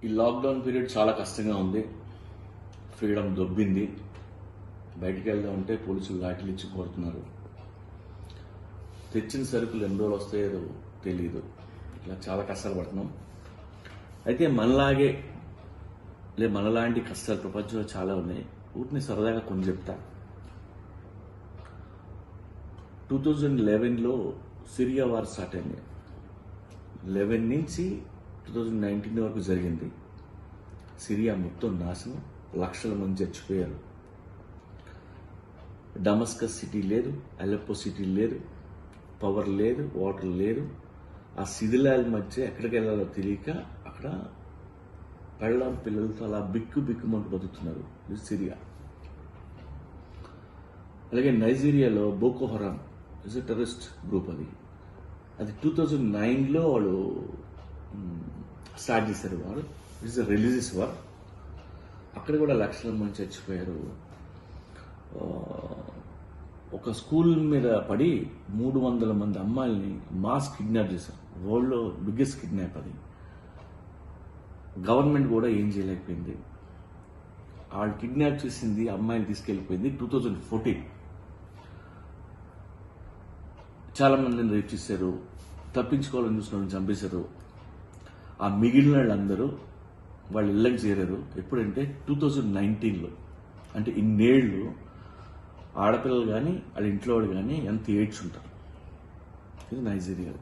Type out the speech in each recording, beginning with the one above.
ఈ lockdown period చాలా కష్టంగా ఉంది. ఫ్రీడమ్ దొబ్బింది. బయటికి వెళ్దామంటే పోలీసులు లాఠీలు ఇచ్చి కొడుతున్నారు. తెచ్చిన సరుకులు ఎన్ని రోజులు వస్తాయో తెలియదు. ఇలా చాలా కష్టాలు పడుతున్నాం. అయితే మనలాంటి కష్టాలు ప్రపంచంలో చాలా ఉన్నాయి. వీటిని సరదాగా కొన్ని చెప్తా. 2011లో సిరియా వార్ స్టార్ట్ అయింది. 11 నుంచి 2019 వరకు జరిగింది. సిరియా మొత్తం నాశనం, లక్షల మంది చచ్చిపోయారు. డమస్కస్ సిటీ లేదు, అలెప్పో సిటీ లేదు, పవర్ లేదు, వాటర్ లేదు. ఆ శిథిలాల మధ్య ఎక్కడికి వెళ్ళాలో తెలియక అక్కడ పెళ్ళాం పిల్లలతో అలా బిక్కుమంటూ బతుకుతున్నారు. ఇది సిరియా. అలాగే నైజీరియాలో బోకో హరామ్ ఇస్ ఎ టెర్రరిస్ట్ గ్రూప్. అది 2009లో వాళ్ళు స్టార్ట్ చేశారు. వారు ఇట్స్ ఎ రిలీజియస్ వార్. అక్కడ కూడా లక్షల మంది చచ్చిపోయారు. ఒక స్కూల్ మీద పడి 300 మంది అమ్మాయిల్ని మాస్ కిడ్నాప్ చేశారు. వరల్డ్లో బిగ్గెస్ట్ కిడ్నాప్ అది. గవర్నమెంట్ కూడా ఏం చేయలేకపోయింది. వాళ్ళు కిడ్నాప్ చేసింది అమ్మాయిని తీసుకెళ్లిపోయింది 2014. చాలా మందిని రేప్ చేశారు. తప్పించుకోవాలని చూసిన వాళ్ళని చంపేశారు. ఆ మిగిలిన వాళ్ళందరూ వాళ్ళ ఇళ్ళకి చేరారు. ఎప్పుడంటే 2019లో. అంటే ఇన్నేళ్లు ఆడపిల్లలు కానీ వాళ్ళ ఇంట్లో వాళ్ళు కానీ ఎంత ఏడ్చుంటారు. ఇది నైజీరియా.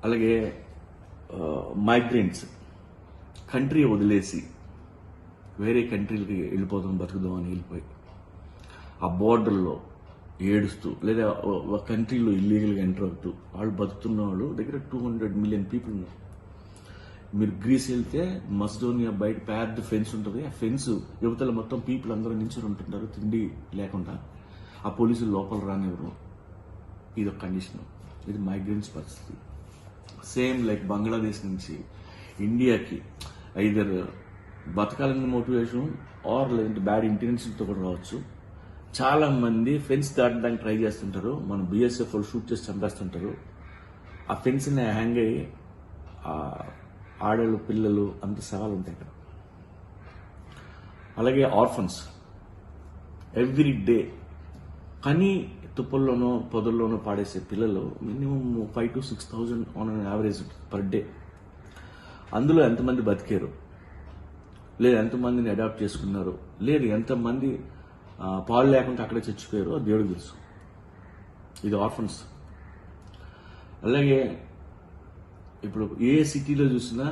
అలాగే మైగ్రెంట్స్ కంట్రీ వదిలేసి వేరే కంట్రీలకి వెళ్ళిపోదాం, బతుకుదాం అని వెళ్ళిపోయి ఆ బోర్డర్లో ఏడుస్తూ లేదా ఒక కంట్రీలో ఇల్లీగల్గా ఎంటర్ అవుతూ వాళ్ళు బతుకుతున్న వాళ్ళు దగ్గర 200 మిలియన్ పీపుల్ ఉన్నారు. మీరు గ్రీస్ వెళ్తే మస్డోనియా బయట పెద్ద ఫెన్స్ ఉంటుంది. ఆ ఫెన్స్ యువతల మొత్తం పీపుల్ అందరూ నిల్చొని ఉంటుంటారు తిండి లేకుండా. ఆ పోలీసులు లోపల రానివ్వరు. ఇది ఒక కండిషన్. ఇది మైగ్రెంట్స్ పరిస్థితి. సేమ్ లైక్ బంగ్లాదేశ్ నుంచి ఇండియాకి ఐదర్ బతకాలని మోటివేషన్ ఆర్ లేదంటే బ్యాడ్ ఇంటెన్షన్తో కూడా రావచ్చు. చాలా మంది ఫెన్స్ దాటడానికి ట్రై చేస్తుంటారు. మన బిఎస్ఎఫ్ వాళ్ళు షూట్ చేసి చంపేస్తుంటారు. ఆ ఫెన్స్ని హ్యాంగ్ అయ్యి ఆడలు పిల్లలు అంత సవాలు ఉంటాయి ఇక్కడ. అలాగే ఆర్ఫన్స్ ఎవ్రీ డే కానీ తుప్పల్లోనో పొదల్లోనో పాడేసే పిల్లలు minimum 5,000 to 6,000 on an average per day. అందులో ఎంతమంది బతికారు, లేదు ఎంతమందిని అడాప్ట్ చేసుకున్నారు, లేదు ఎంతమంది పాలు లేకుండా అక్కడే చచ్చిపోయారు, దేవుడికి తెలుసు. ఇది ఆర్ఫన్స్. అలాగే ఇప్పుడు ఏ సిటీలో చూసినా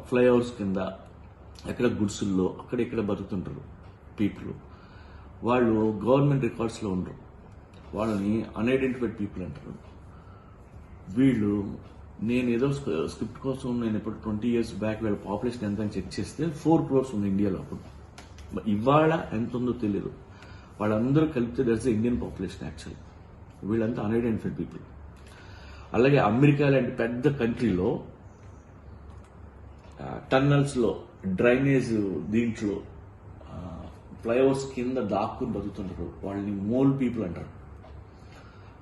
ఫ్లైఓవర్స్ కింద ఎక్కడ గుడ్సుల్లో అక్కడెక్కడ బతుకుతుంటారు పీపుల్. వాళ్ళు గవర్నమెంట్ రికార్డ్స్లో ఉండరు. వాళ్ళని అన్ఐడెంటిఫైడ్ పీపుల్ అంటారు. వీళ్ళు నేను ఏదో స్క్రిప్ట్ కోసం నేను ఇప్పుడు 20 years బ్యాక్ వీళ్ళ పాపులేషన్ ఎంత అని చెక్ చేస్తే 4 crores ఉంది ఇండియాలో. అప్పుడు ఇవాళ ఎంత ఉందో తెలియదు. వాళ్ళందరూ కలిపితే దట్స్ ఇండియన్ పాపులేషన్ యాక్చువల్. వీళ్ళంతా అన్ఐడెంటిఫైడ్ పీపుల్. అలాగే అమెరికా లాంటి పెద్ద కంట్రీలో టన్నల్స్లో డ్రైనేజ్ దీంట్లో ఫ్లైఓవర్స్ కింద దాక్కుని బతుకుతుంటారు. వాళ్ళని మోల్ పీపుల్ అంటారు.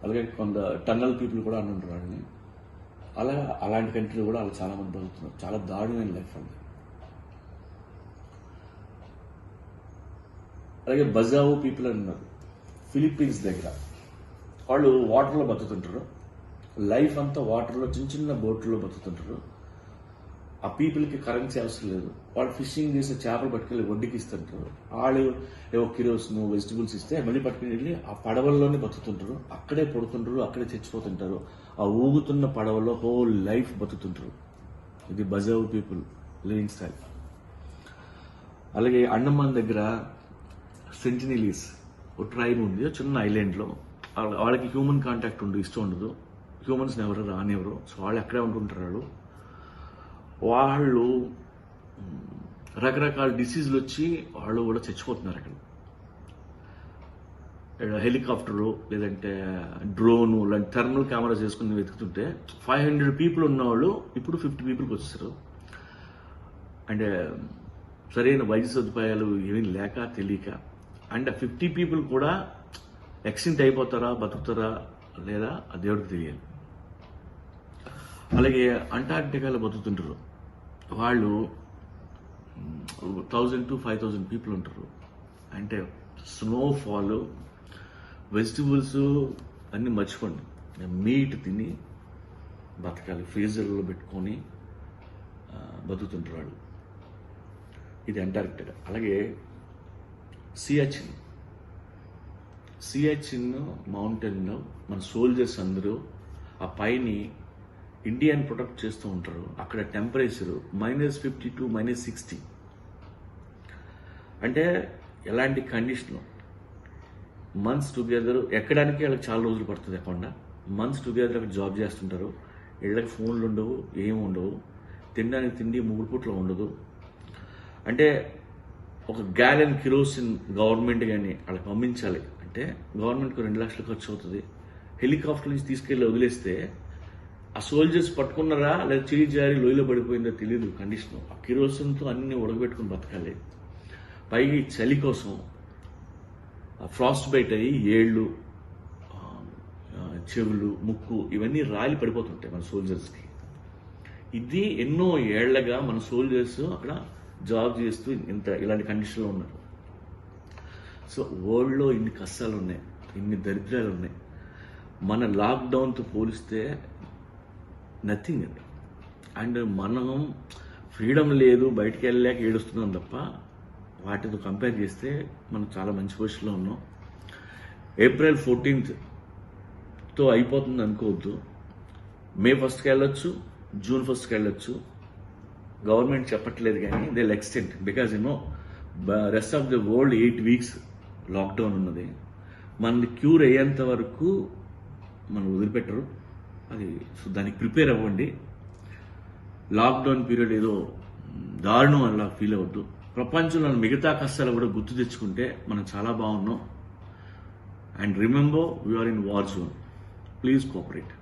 అలాగే కొంత టన్నల్ పీపుల్ కూడా అని ఉంటారు వాళ్ళని. అలాంటి కంట్రీలో కూడా వాళ్ళు చాలా మంది బతుకుతున్నారు. చాలా దారుణమైన లైఫ్ అండి. అలాగే బజావో పీపుల్ అని ఉన్నారు ఫిలిప్పీన్స్ దగ్గర. వాళ్ళు వాటర్లో బతుకుతుంటారు. లైఫ్ అంతా వాటర్లో చిన్న బోట్లో బతుకుతుంటారు. ఆ పీపుల్కి కరెన్సీ అవసరం లేదు. వాళ్ళు ఫిషింగ్ చేసే చేపలు పట్టుకెళ్ళి వడ్డీకి ఇస్తుంటారు. వాళ్ళు ఏవో కిరోస్ను వెజిటబుల్స్ ఇస్తే మళ్ళీ పట్టుకుని వెళ్ళి ఆ పడవల్లోనే బతుకుతుంటారు. అక్కడే పడుతుంటారు, అక్కడే చచ్చిపోతుంటారు. ఆ ఊగుతున్న పడవలో హోల్ లైఫ్ బతుకుతుంటారు. ఇది బజావో పీపుల్ లివింగ్ స్టైల్. అలాగే అండమాన్ దగ్గర సెంటినెలీస్ ఒక ట్రైబ్ ఉంది, చిన్న ఐలాండ్లో. వాళ్ళకి హ్యూమన్ కాంటాక్ట్ ఇష్టం ఉండదు. హ్యూమన్స్ని ఎవరు రానివ్వరు. సో వాళ్ళు ఎక్కడే ఉంటుంటారు. వాళ్ళు రకరకాల డిసీజులు వచ్చి వాళ్ళు కూడా చచ్చిపోతున్నారు అక్కడ. హెలికాప్టరు లేదంటే డ్రోను లాంటి థర్మల్ కెమెరాస్ చేసుకుని వెతుకుతుంటే 500 people ఉన్నవాళ్ళు ఇప్పుడు 50 peopleకి వచ్చేసారు. అంటే సరైన వైద్య సదుపాయాలు ఏమీ లేక తెలియక. అండ్ 50 people కూడా ఎక్స్టింక్ట్ అయిపోతారా బతుకుతారా లేదా ఆ దేవుడికి తెలియాలి. అలాగే అంటార్క్టికాలో బతుకుతుంటారు వాళ్ళు 1000 to 5000 పీపుల్ ఉంటారు. అంటే స్నోఫాల్, వెజిటబుల్స్ అన్నీ మర్చిపోండి, మీట్ తిని బతకాలి, ఫ్రీజర్లో పెట్టుకొని బతుకుతుంటారు వాళ్ళు. ఇది అంటార్క్టికా. అలాగే సియాచిన్ మౌంటైన్లో మన సోల్జర్స్ అందరూ ఆ పైని ఇండియాని ప్రొటెక్ట్ చేస్తూ ఉంటారు. అక్కడ టెంపరేచరు -50 to -60. అంటే ఎలాంటి కండిషన్, మంత్స్ టుగెదర్ ఎక్కడానికి వాళ్ళకి చాలా రోజులు పడుతుంది. ఎక్కకుండా మంత్స్ టుగెదర్ అక్కడ జాబ్ చేస్తుంటారు. ఇళ్ళకి ఫోన్లు ఉండవు, ఏమి ఉండవు, తినడానికి తిండి 3 పూట్ల ఉండదు. అంటే ఒక గ్యాలన్ కిరోసిన్ గవర్నమెంట్ కానీ వాళ్ళకి పంపించాలి అంటే గవర్నమెంట్కి 2 లక్షలు ఖర్చు అవుతుంది. హెలికాప్టర్ నుంచి తీసుకెళ్ళి వదిలేస్తే ఆ సోల్జర్స్ పట్టుకున్నారా లేదా చేయి జారి లోయలో పడిపోయిందో తెలియదు కండిషన్. ఆ కిరోసిన్తో అన్ని ఉడకబెట్టుకుని బతకాలి. పైగా ఈ చలి కోసం ఫ్రాస్ట్ బైట్ అయ్యి ఏళ్ళు, చెవులు, ముక్కు ఇవన్నీ రాలి పడిపోతుంటాయి మన సోల్జర్స్కి. ఇది ఎన్నో ఏళ్లగా మన సోల్జర్స్ అక్కడ జాబ్ చేస్తూ ఇలాంటి కండిషన్లో ఉన్నారు. సో వరల్డ్లో ఇన్ని కష్టాలు ఉన్నాయి, ఇన్ని దరిద్రాలు ఉన్నాయి. మన లాక్డౌన్తో పోలిస్తే నథింగ్ అండి. అండ్ మనం ఫ్రీడమ్ లేదు, బయటికి వెళ్ళలేక ఏడుస్తున్నాం తప్ప వాటితో కంపేర్ చేస్తే మనం చాలా మంచి పొజిషన్లో ఉన్నాం. April 14th అయిపోతుంది అనుకోవద్దు. May 1st వెళ్ళొచ్చు, June 1st వెళ్ళొచ్చు. గవర్నమెంట్ చెప్పట్లేదు కానీ they will extend, because rest of the world 8 weeks lockdown ఉన్నది. మనది క్యూర్ అయ్యేంత వరకు మనం వదిలిపెట్టరు. అది సో దానికి ప్రిపేర్ అవ్వండి. లాక్డౌన్ పీరియడ్ ఏదో దారుణం అలా ఫీల్ అవ్వద్దు. ప్రపంచంలో మిగతా కష్టాలు కూడా గుర్తు తెచ్చుకుంటే మనం చాలా బాగున్నాం. And remember, we're in war zone. Please cooperate.